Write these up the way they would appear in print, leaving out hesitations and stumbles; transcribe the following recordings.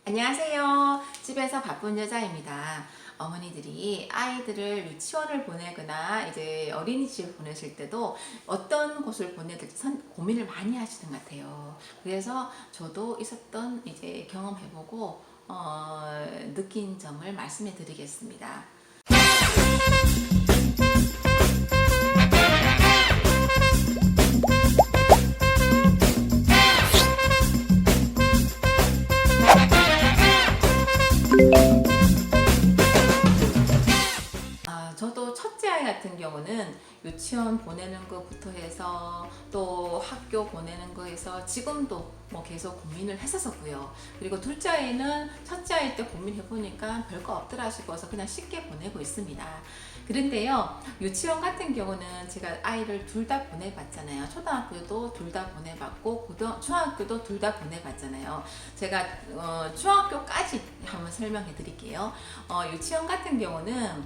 안녕하세요. 집에서 바쁜 여자입니다. 어머니들이 아이들을 유치원을 보내거나 이제 어린이집을 보내실 때도 어떤 곳을 보내야 될지 고민을 많이 하시는 것 같아요. 그래서 저도 있었던 이제 경험해보고 느낀 점을 말씀해 드리겠습니다. 저도 첫째 아이 같은 경우는 유치원 보내는 것부터 해서 또 학교 보내는 거에서 지금도 뭐 계속 고민을 했었고요. 그리고 둘째 아이는 첫째 아이 때 고민해 보니까 별거 없더라 싶어서 그냥 쉽게 보내고 있습니다. 그런데요, 유치원 같은 경우는 제가 아이를 둘 다 보내봤잖아요. 초등학교도 둘 다 보내봤고 중학교도 둘 다 보내봤잖아요. 제가 중학교까지 한번 설명해 드릴게요. 유치원 같은 경우는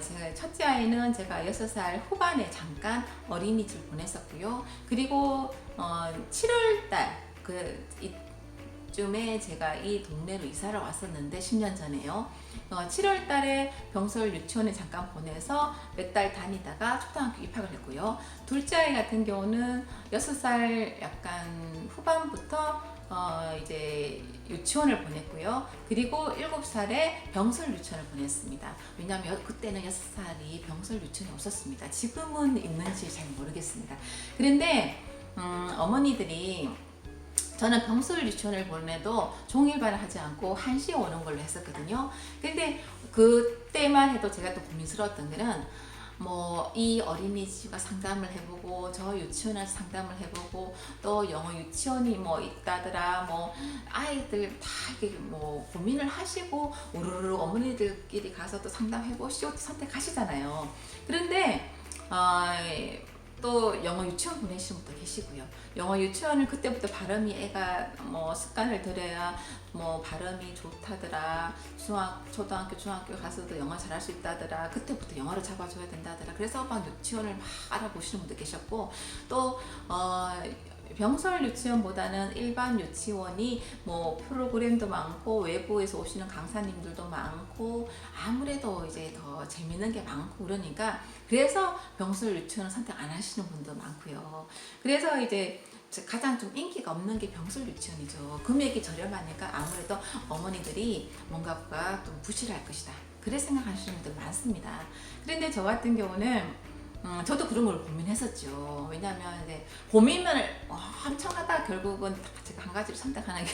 제가 첫째 아이는 제가 6살 후반에 잠깐 어린이집 보냈었고요. 그리고 7월달 이쯤에 제가 이 동네로 이사를 왔었는데 10년 전에요. 7월 달에 병설 유치원에 잠깐 보내서 몇 달 다니다가 초등학교 입학을 했고요. 둘째 아이 같은 경우는 6살 약간 후반부터 이제 유치원을 보냈고요. 그리고 7살에 병설 유치원을 보냈습니다. 왜냐하면 그때는 6살이 병설 유치원이 없었습니다. 지금은 있는지 잘 모르겠습니다. 그런데 어머니들이 저는 병설 유치원을 보내도 종일반을 하지 않고 1시에 오는 걸로 했었거든요. 근데 그때만 해도 제가 또 고민스러웠던 게는 뭐 이 어린이집과 상담을 해보고 저 유치원에서 상담을 해보고 또 영어 유치원이 뭐 있다더라 뭐 아이들 다 이렇게 뭐 고민을 하시고 우르르 어머니들끼리 가서 또 상담해보시고 선택하시잖아요. 그런데 또 영어 유치원 보내시는 분도 계시고요. 영어 유치원을 그때부터 발음이 애가 뭐 습관을 들여야 뭐 발음이 좋다더라. 초등학교, 중학교 가서도 영어 잘할 수 있다더라. 그때부터 영어를 잡아줘야 된다더라. 그래서 막 유치원을 막 알아보시는 분도 계셨고 또 병설 유치원보다는 일반 유치원이 뭐 프로그램도 많고 외부에서 오시는 강사님들도 많고 아무래도 이제 더 재밌는 게 많고 그러니까 그래서 병설 유치원을 선택 안 하시는 분도 많고요. 그래서 이제 가장 좀 인기가 없는 게 병설 유치원이죠. 금액이 저렴하니까 아무래도 어머니들이 뭔가가 좀 부실할 것이다. 그래 생각하시는 분들 많습니다. 그런데 저 같은 경우는 저도 그런 걸 고민했었죠. 왜냐하면 이제 고민을 엄청 하다 결국은 제가 한 가지를 선택하는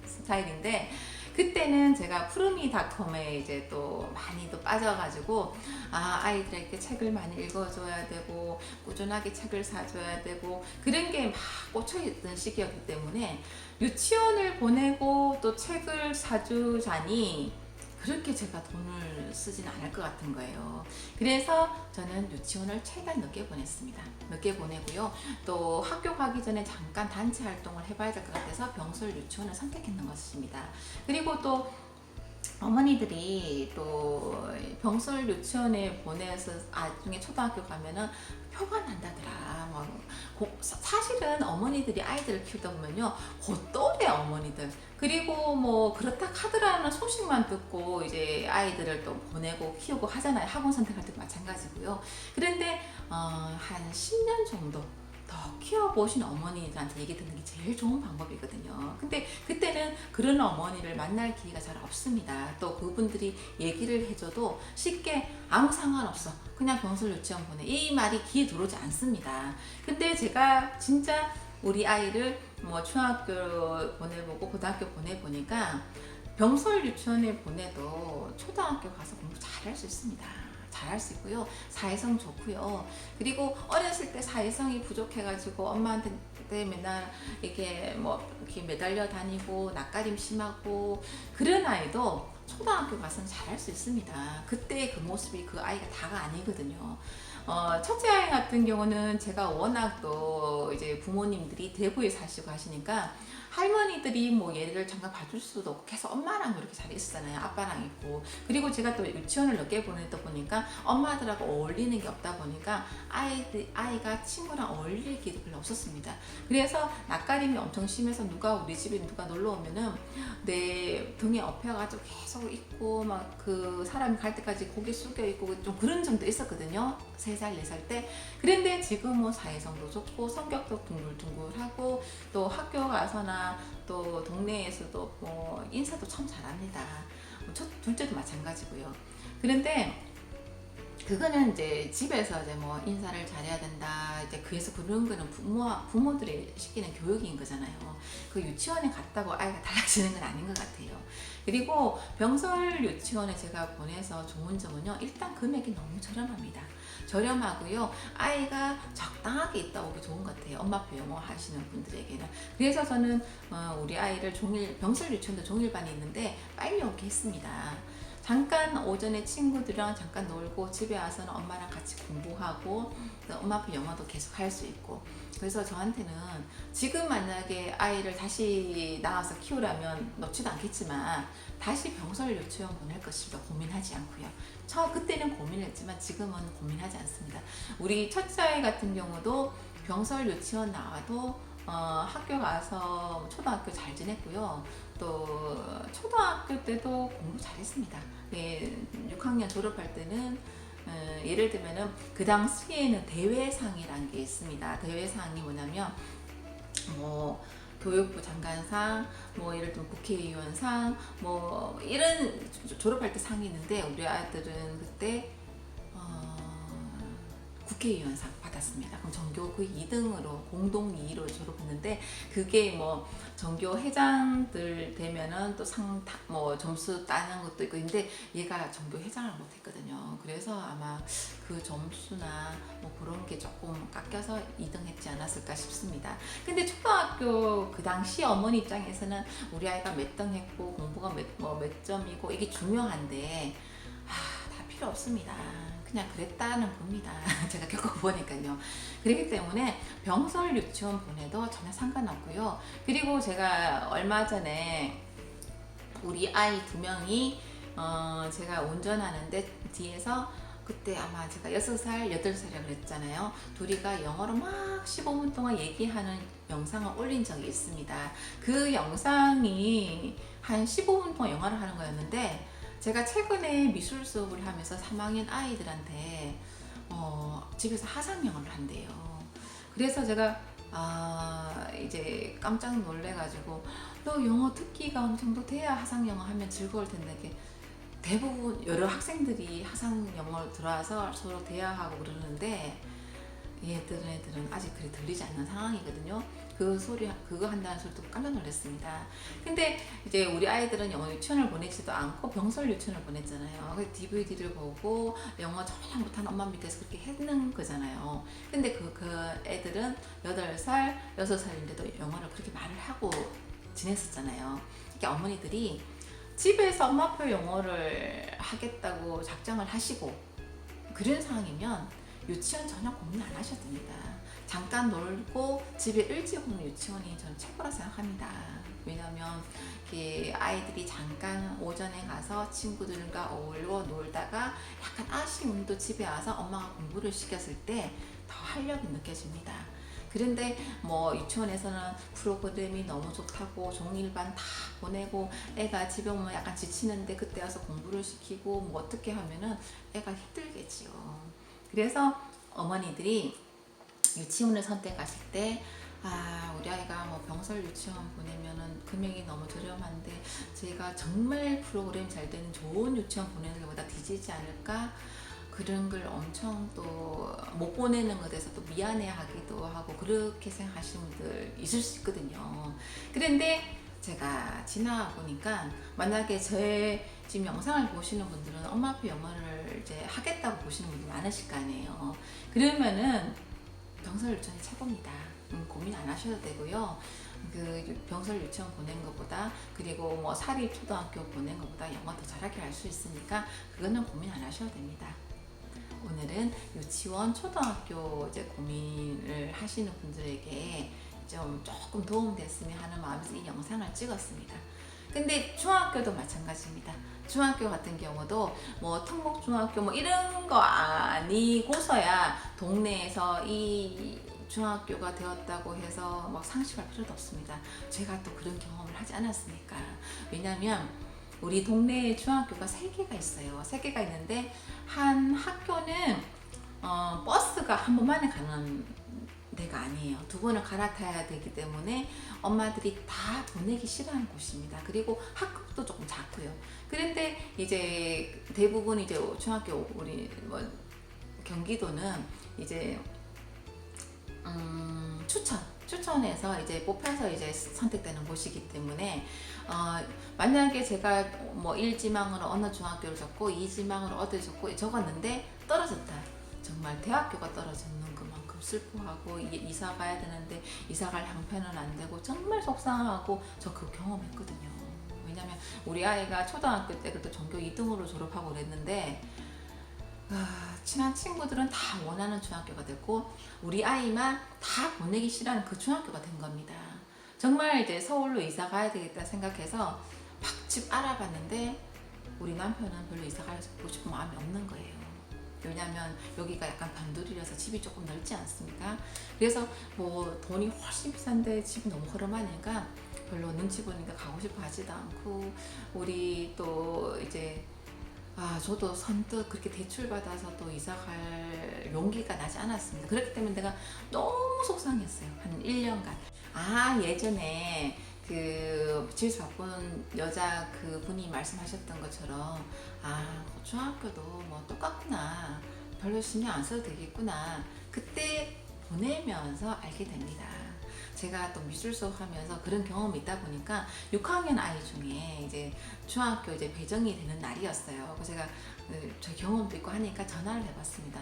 스타일인데 그때는 제가 푸르미닷컴에 이제 또 많이 또 빠져가지고 아이들에게 책을 많이 읽어줘야 되고 꾸준하게 책을 사줘야 되고 그런 게 막 꽂혀있던 시기였기 때문에 유치원을 보내고 또 책을 사주자니 그렇게 제가 돈을 쓰지는 않을 것 같은 거예요. 그래서 저는 유치원을 최대한 늦게 보냈습니다. 늦게 보내고요. 또 학교 가기 전에 잠깐 단체 활동을 해봐야 될 것 같아서 병설 유치원을 선택했는 것입니다. 그리고 또 어머니들이 또 병설 유치원에 보내서 나중에 초등학교 가면은 표가 난다더라. 사실은 어머니들이 아이들을 키우다 보면요, 곧또래 어머니들 그리고 뭐 그렇다 하더라는 소식만 듣고 이제 아이들을 또 보내고 키우고 하잖아요. 학원 선택할 때도 마찬가지고요. 그런데 한 10년 정도 더 키워보신 어머니들한테 얘기 듣는 게 제일 좋은 방법이거든요. 근데 그때는 그런 어머니를 만날 기회가 잘 없습니다. 또 그분들이 얘기를 해줘도 쉽게 아무 상관없어. 그냥 병설 유치원 보내. 이 말이 귀에 들어오지 않습니다. 근데 제가 진짜 우리 아이를 뭐 중학교 보내보고 고등학교 보내보니까 병설 유치원에 보내도 초등학교 가서 공부 잘할 수 있습니다. 잘할 수 있고요. 사회성 좋고요. 그리고 어렸을 때 사회성이 부족해가지고 엄마한테 맨날 이렇게 이렇게 매달려 다니고 낯가림 심하고 그런 아이도 초등학교 가서는 잘할 수 있습니다. 그때 그 모습이 그 아이가 다가 아니거든요. 첫째 아이 같은 경우는 제가 워낙 또 이제 부모님들이 대구에 사시고 하시니까 할머니들이 뭐 얘를 잠깐 봐줄 수도 없고 계속 엄마랑 그렇게 잘 있었잖아요. 아빠랑 있고. 그리고 제가 또 유치원을 늦게 보내다 보니까 엄마들하고 어울리는 게 없다 보니까 아이가 친구랑 어울릴 기회도 별로 없었습니다. 그래서 낯가림이 엄청 심해서 우리 집에 누가 놀러 오면은 내 이렇게 등에 업혀가지고 계속 있고 막 그 사람이 갈 때까지 고개 숙여 있고 좀 그런 점도 있었거든요. 3살, 4살 때. 그런데 지금은 사회성도 좋고 성격도 둥글둥글하고 또 학교 가서나 또 동네에서도 뭐 인사도 참 잘합니다. 둘째도 마찬가지고요. 그런데 그거는 이제 집에서 이제 뭐 인사를 잘해야 된다. 이제 그래서 그런 거는 부모들이 시키는 교육인 거잖아요. 그 유치원에 갔다고 아이가 달라지는 건 아닌 것 같아요. 그리고 병설 유치원에 제가 보내서 좋은 점은요. 일단 금액이 너무 저렴합니다. 저렴하고요. 아이가 적당하게 있다 오기 좋은 것 같아요. 엄마표 영어 하시는 분들에게는. 그래서 저는 우리 아이를 병설 유치원도 종일반이 있는데 빨리 오게 했습니다. 잠깐 오전에 친구들이랑 잠깐 놀고 집에 와서는 엄마랑 같이 공부하고 엄마표 영어도 계속 할 수 있고. 그래서 저한테는 지금 만약에 아이를 다시 나와서 키우라면 놓지도 않겠지만 다시 병설 유치원 보낼 것인가 고민하지 않고요. 그때는 고민했지만 지금은 고민하지 않습니다. 우리 첫째 아이 같은 경우도 병설 유치원 나와도 학교 가서 초등학교 잘 지냈고요. 또 초등학교 때도 공부 잘했습니다. 예, 6학년 졸업할 때는 예를 들면은 그 당시에는 대회상이라는 게 있습니다. 대회상이 뭐냐면 뭐 교육부 장관상, 뭐 예를 들면 국회의원상, 뭐 이런 졸업할 때 상이 있는데 우리 아들은 그때 국회의원상 받았습니다. 그럼 전교 그 2등으로 공동 2위로 졸업했는데 그게 뭐 전교 회장들 되면은 또 뭐 점수 따는 것도 있고 근데 얘가 전교 회장을 못했거든요. 그래서 아마 그 점수나 뭐 그런 게 조금 깎여서 2등 했지 않았을까 싶습니다. 근데 초등학교 그 당시 어머니 입장에서는 우리 아이가 몇 등 했고 공부가 몇 점이고 이게 중요한데 다 필요 없습니다. 그냥 그랬다는 겁니다. 제가 겪어보니까요. 그렇기 때문에 병설 유치원 보내도 전혀 상관없고요. 그리고 제가 얼마 전에 우리 아이 2명이 제가 운전하는데 뒤에서 그때 아마 제가 6살, 8살이라고 그랬잖아요. 둘이가 영어로 막 15분 동안 얘기하는 영상을 올린 적이 있습니다. 그 영상이 한 15분 동안 영어를 하는 거였는데 제가 최근에 미술 수업을 하면서 3학년 아이들한테 집에서 하상 영어를 한대요. 그래서 제가 이제 깜짝 놀래가지고 너 영어 듣기가 어느 정도 돼야 하상 영어 하면 즐거울 텐데 이렇게 대부분 여러 학생들이 하상 영어로 들어와서 서로 대화하고 그러는데 애들은 아직 그리 들리지 않는 상황이거든요. 그거 한다는 소리 듣고 깜짝 놀랐습니다. 근데 이제 우리 아이들은 영어 유치원을 보내지도 않고 병설 유치원을 보냈잖아요. 그래서 DVD를 보고 영어 전혀 못하는 엄마 밑에서 그렇게 했는 거잖아요. 근데 그 애들은 8살, 6살인데도 영어를 그렇게 말을 하고 지냈었잖아요. 그러니까 어머니들이 집에서 엄마표 영어를 하겠다고 작정을 하시고 그런 상황이면 유치원 전혀 고민 안 하셔도 됩니다. 잠깐 놀고 집에 일찍 오는 유치원이 저는 최고라 생각합니다. 왜냐면 아이들이 잠깐 오전에 가서 친구들과 어울려 놀다가 약간 아쉬움도 집에 와서 엄마가 공부를 시켰을 때 더 활력이 느껴집니다. 그런데 뭐 유치원에서는 프로그램이 너무 좋다고 종일반 다 보내고 애가 집에 오면 약간 지치는데 그때 와서 공부를 시키고 뭐 어떻게 하면은 애가 힘들겠지요. 그래서 어머니들이 유치원을 선택하실 때 우리 아이가 뭐 병설 유치원 보내면은 금액이 너무 저렴한데 제가 정말 프로그램 잘 되는 좋은 유치원 보내는 것보다 뒤지지 않을까 그런 걸 엄청 또 못 보내는 것에서 또 미안해하기도 하고 그렇게 생각하시는 분들 있을 수 있거든요. 그런데 제가 지나가 보니까 만약에 제 지금 영상을 보시는 분들은 엄마표 영어를 이제 하겠다고 보시는 분들 많으실 거 아니에요. 그러면은 병설 유치원이 최고입니다. 고민 안 하셔도 되고요. 그 병설 유치원 보낸 것보다 그리고 뭐 사립 초등학교 보낸 것보다 영어 더 잘하게 할 수 있으니까 그거는 고민 안 하셔도 됩니다. 오늘은 유치원, 초등학교 이제 고민을 하시는 분들에게 좀 조금 도움됐으면 하는 마음에서 이 영상을 찍었습니다. 근데 중학교도 마찬가지입니다. 중학교 같은 경우도 뭐 특목중학교 뭐 이런 거 아니고서야 동네에서 이 중학교가 되었다고 해서 막 상심할 필요도 없습니다. 제가 또 그런 경험을 하지 않았으니까. 왜냐면 우리 동네에 중학교가 3개가 있어요. 3개가 있는데 한 학교는 버스가 한 번만에 가는 데가 아니에요. 2번을 갈아타야 되기 때문에 엄마들이 다 보내기 싫어하는 곳입니다. 그리고 학급도 조금 작고요. 그런데 이제 대부분 이제 중학교 우리 뭐 경기도는 이제 추천해서 이제 뽑혀서 이제 선택되는 곳이기 때문에 만약에 제가 뭐 1지망으로 어느 중학교를 적고 2지망으로 어디를 적었는데 떨어졌다. 정말 대학교가 떨어지는 그만큼 슬퍼하고 이사 가야 되는데 이사 갈 형편은 안 되고 정말 속상하고 저 그 경험했거든요. 왜냐면 우리 아이가 초등학교 때 그래도 전교 2등으로 졸업하고 그랬는데 친한 친구들은 다 원하는 중학교가 됐고 우리 아이만 다 보내기 싫어하는 그 중학교가 된 겁니다. 정말 이제 서울로 이사 가야 되겠다 생각해서 막 집 알아봤는데 우리 남편은 별로 이사 가고 싶은 마음이 없는 거예요. 왜냐면 여기가 약간 변두리라서 집이 조금 넓지 않습니까? 그래서 뭐 돈이 훨씬 비싼데 집이 너무 허름하니까 별로 눈치 보니까 가고 싶어 하지도 않고 우리 또 이제 저도 선뜻 그렇게 대출 받아서 또 이사 갈 용기가 나지 않았습니다. 그렇기 때문에 내가 너무 속상했어요. 한 1년간. 예전에 그 집에서 바쁜 여자 그 분이 말씀하셨던 것처럼 중학교도 뭐 똑같구나. 별로 신경 안 써도 되겠구나. 그때 보내면서 알게 됩니다. 제가 또 미술 수업 하면서 그런 경험이 있다 보니까 6학년 아이 중에 이제 중학교 이제 배정이 되는 날이었어요. 그래서 제가 저 경험도 있고 하니까 전화를 해봤습니다.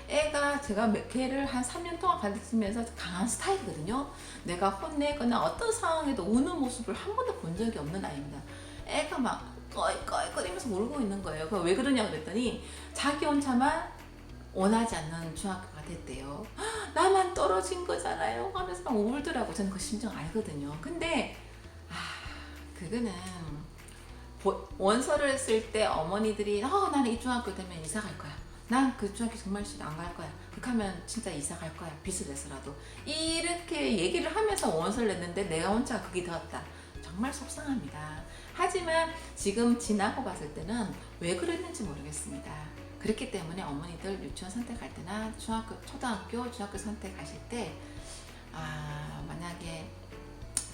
애가 제가 걔를 한 3년 동안 가르치면서 강한 스타일이거든요. 내가 혼내거나 어떤 상황에도 우는 모습을 한 번도 본 적이 없는 아이입니다. 애가 막 꺼이꺼이꺼이면서 울고 있는 거예요. 왜 그러냐고 그랬더니 자기 혼자만 원하지 않는 중학교가 됐대요. 나만 떨어진 거잖아요 하면서 막 울더라고. 저는 그 심정 알거든요. 근데 그거는 원서를 쓸 때 어머니들이 나는 이 중학교 되면 이사 갈 거야. 난 그 중학교 정말 싫어 안 갈 거야. 그렇게 하면 진짜 이사 갈 거야. 빚을 내서라도. 이렇게 얘기를 하면서 원서를 냈는데 내가 혼자 거기 들었다. 정말 속상합니다. 하지만 지금 지나고 봤을 때는 왜 그랬는지 모르겠습니다. 그렇기 때문에 어머니들 유치원 선택할 때나 초등학교, 중학교 선택하실 때 만약에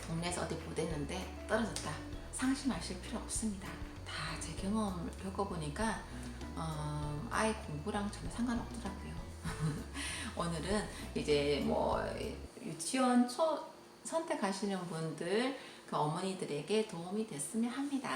동네에서 어디 보냈는데 떨어졌다. 상심하실 필요 없습니다. 다 제 경험을 겪어보니까 아이 공부랑 전혀 상관없더라고요. 오늘은 이제 뭐 유치원 선택하시는 분들 그 어머니들에게 도움이 됐으면 합니다.